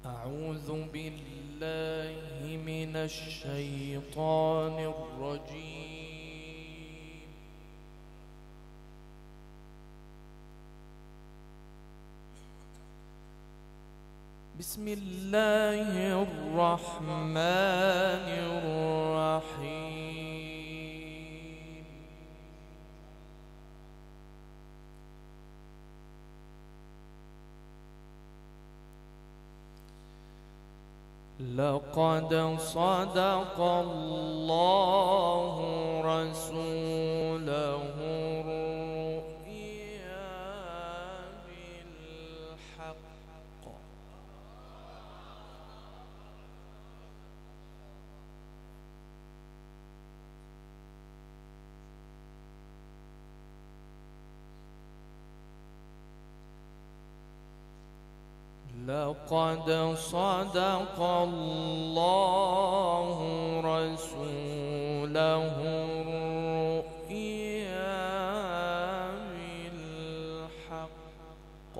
أعوذ بالله من الشيطان الرجيم. بسم الله الرحمن الرحيم. لقد صدق الله رسوله الرؤيا بالحق. لقد صدق الله رسوله الرؤيا بالحق.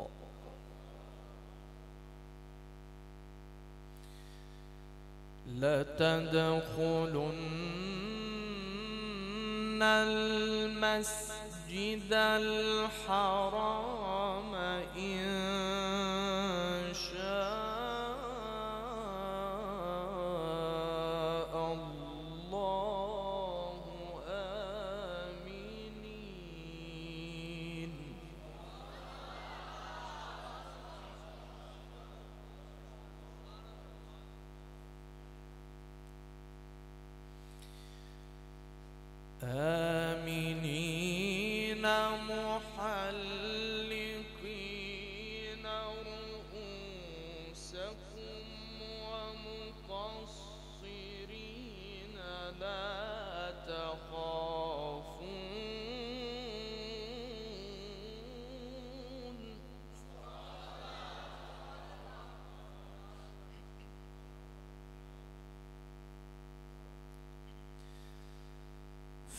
لتدخلن المسجد الحرام إن شاء الله آمنين. آمنين محلقين رؤوسكم ومقصرين لا تخافون.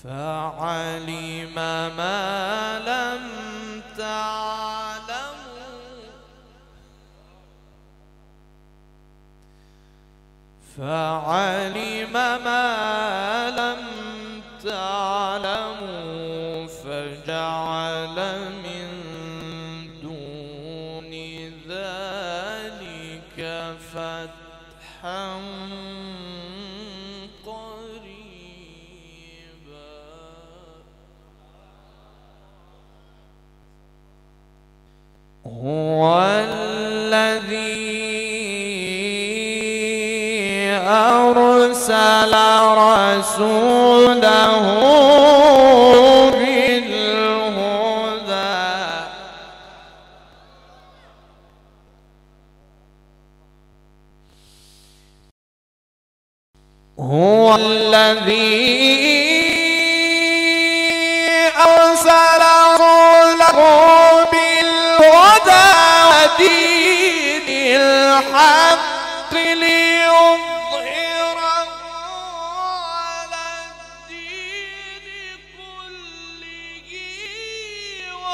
فعلم ما لم تعلموا فعلم ما لم تعلموا فجعل من دون ذلك فتحا هو الذي أرسل رسوله بالهدى هو الذي أرسل رسوله ودين الحق ليظهره على الدين كله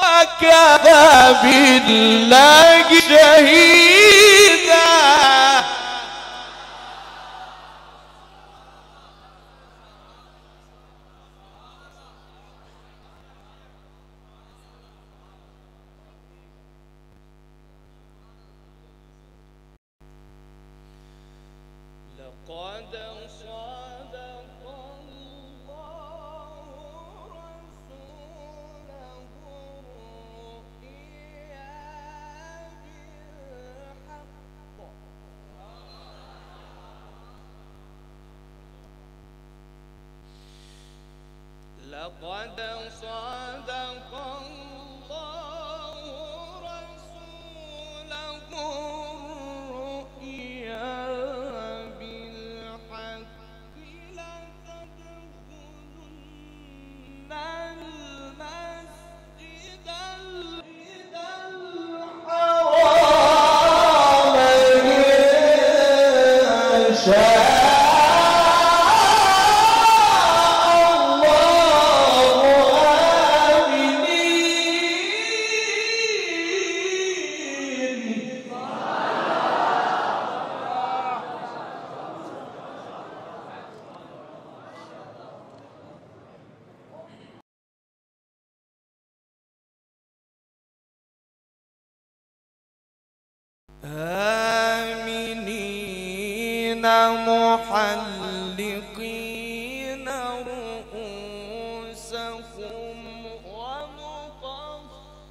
وكفى بالله شهيدا. لقد صدق الله رسوله الرؤيا بالحق. لقد صدق الله رسوله الرؤيا الله آمنين. آمنين محلقين رؤوسكم ومقصرين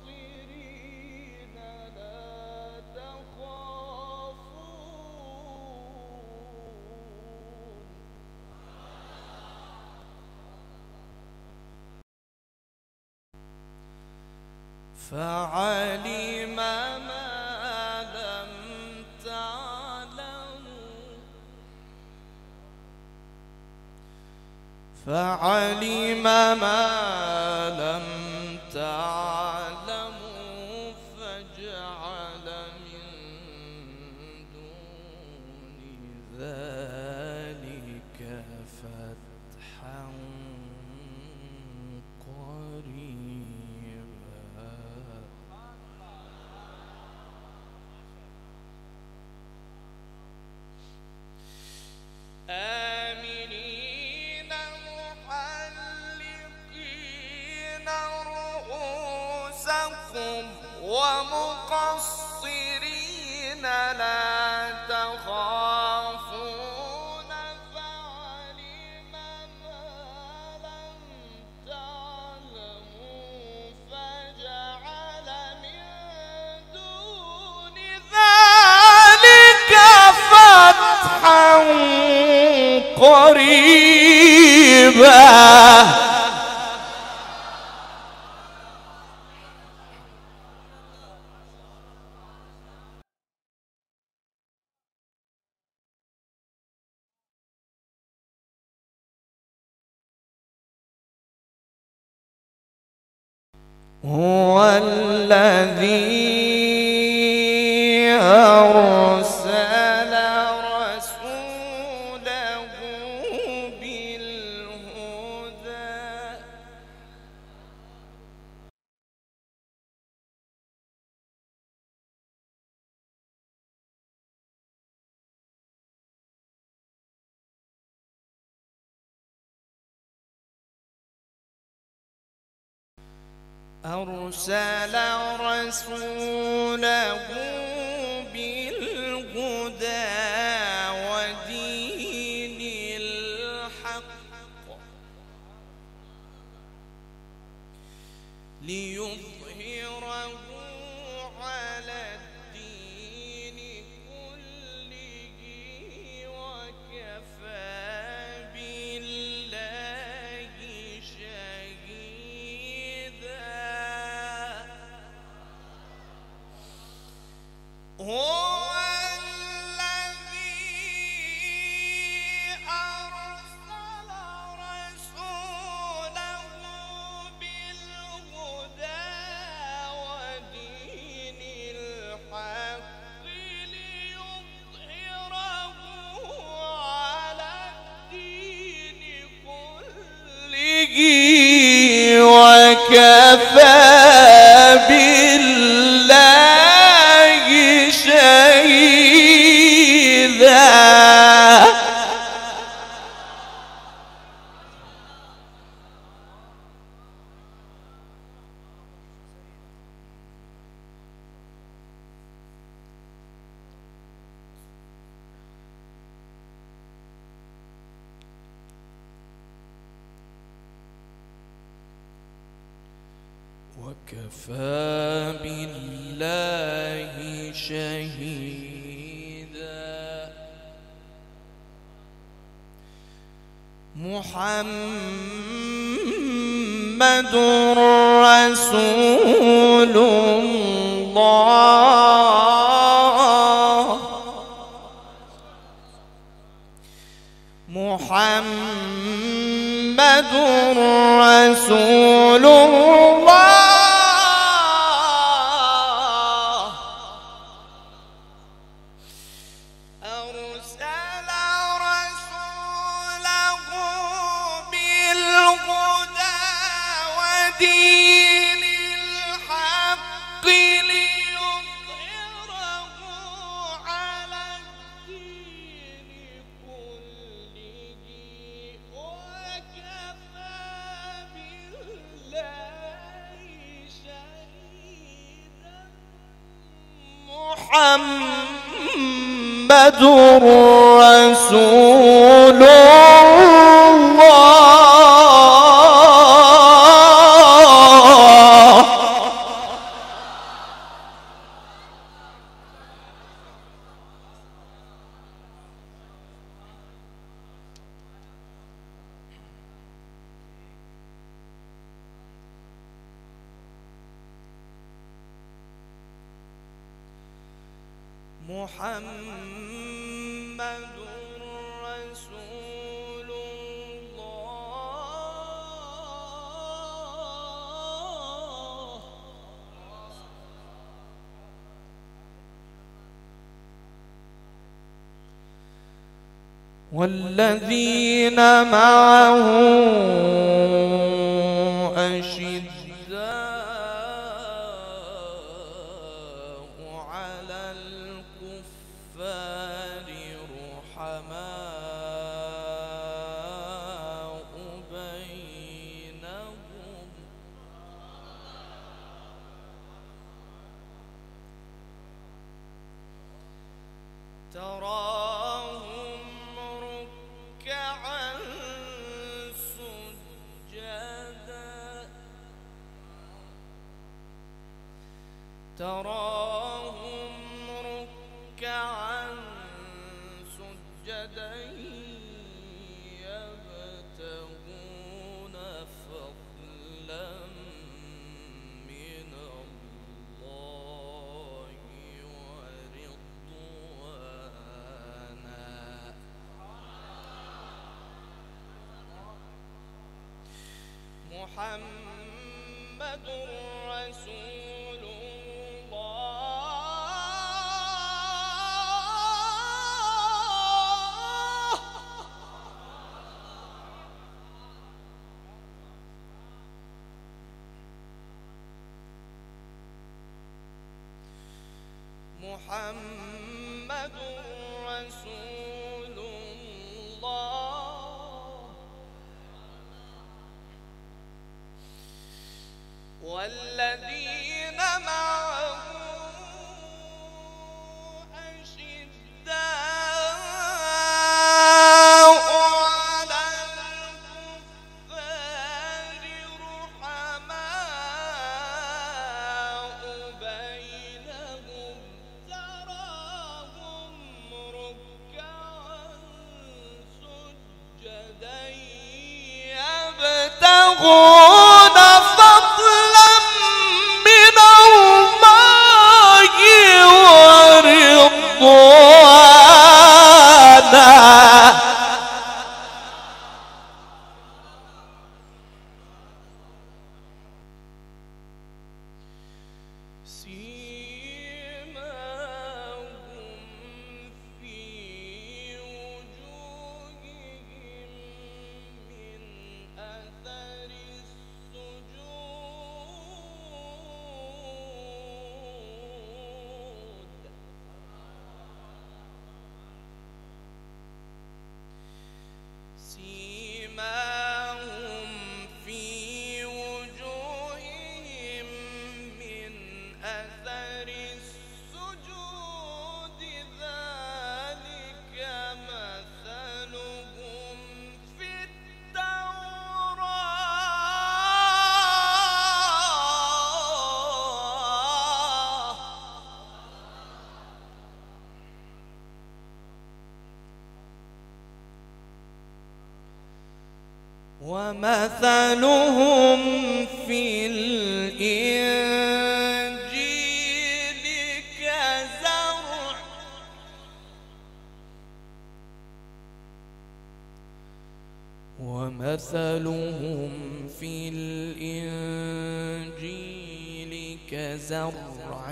لا تخافون فعلم ما لم تعلموا فجعل من دون ذلك فتحا قريبا. آمنين محلقين رؤوسكم ومقصرين لا تخافون فعلم ما لم تعلموا فجعل من دون ذلك فتحا قريبا. هو الذي أرسل رسوله بالهدى ودين الحق ليظهره على الدين كله وكفى بالله شهيدا. هو الذي أرسل رسوله بالهدى ودين الحق ليظهره على الدين كله وكفى بالله شهيدا. وكفى بالله شهيدا. محمد رسول الله محمد رسول الله أرسل رسوله بالهدى ودين الحق ليظهره على الدين كله وكفى بالله شهيدا. محمد رسول الله. محمد رسول الله. والذين معه تراهم ركعا سجدا تراهم ركعا سجدا يبتغون فضلا من الله محمد رسول الله. محمد رسول الله. والذين معه أشداء على الكفار رحماء بينهم تراهم ركعا سجدا يبتغون فضلا من الله ورضوانا. سيماهم في وجوههم من أثر السجود سيماهم في وجوههم من أثر السجود ذلك مثلهم في التوراة ومثلهم في الإنجيل كزرع ومثلهم في الإنجيل كزرع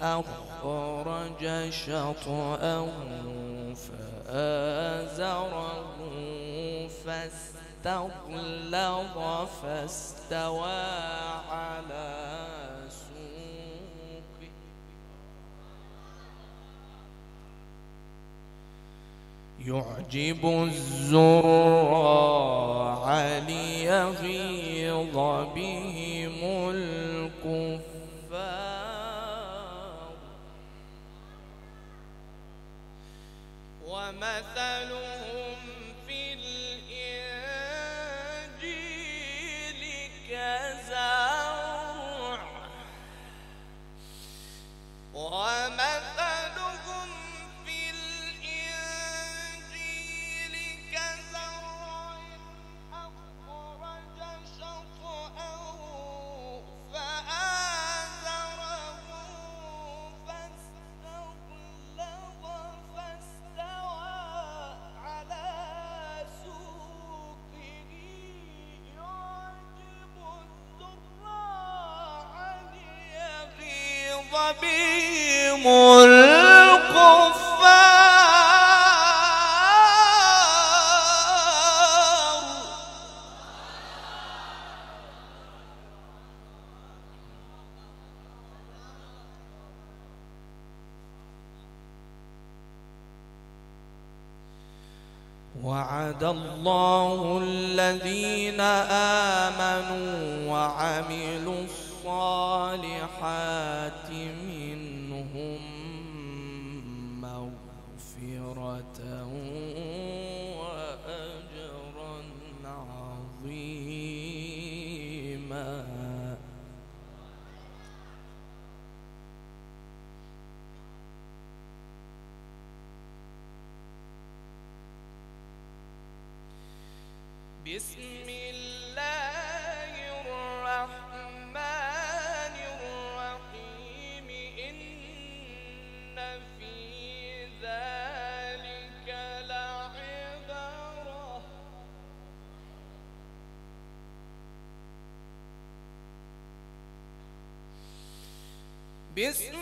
أخرج شطأه فآزره فاستغلظ فاستوى على سوقه يعجب الزراع ليغيظ بهم الكفار ومثلهم في الإنجيل كزرع ومثلهم في الإنجيل كزرع أخرج شطأه فآزره فاستغلظ فاستوى على سوقه يعجب الزراع ليغيظ بهم الكفار. وعد الله الذين آمنوا وعملوا الصالحات منهم مغفرة وأجرا عظيما. بسم الله الرحمن الرحيم. إن في ذلك لعبرة. بسم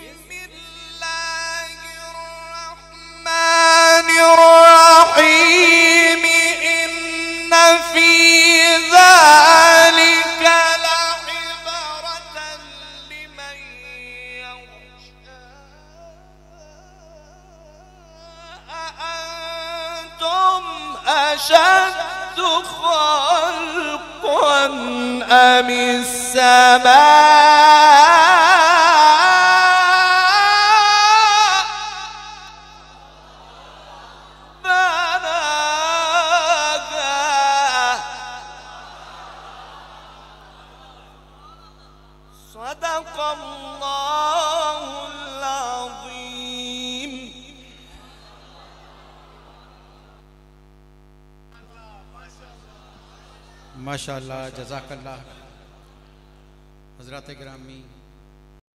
الله الرحمن الرحيم. في ذلك لعبرة لمن يخشى. أأنتم أشد خلقا أم السماء بناها. صدق الله العظيم. माशाअल्लाह, जज़ाकल्लाह। हज़रात गिरामी,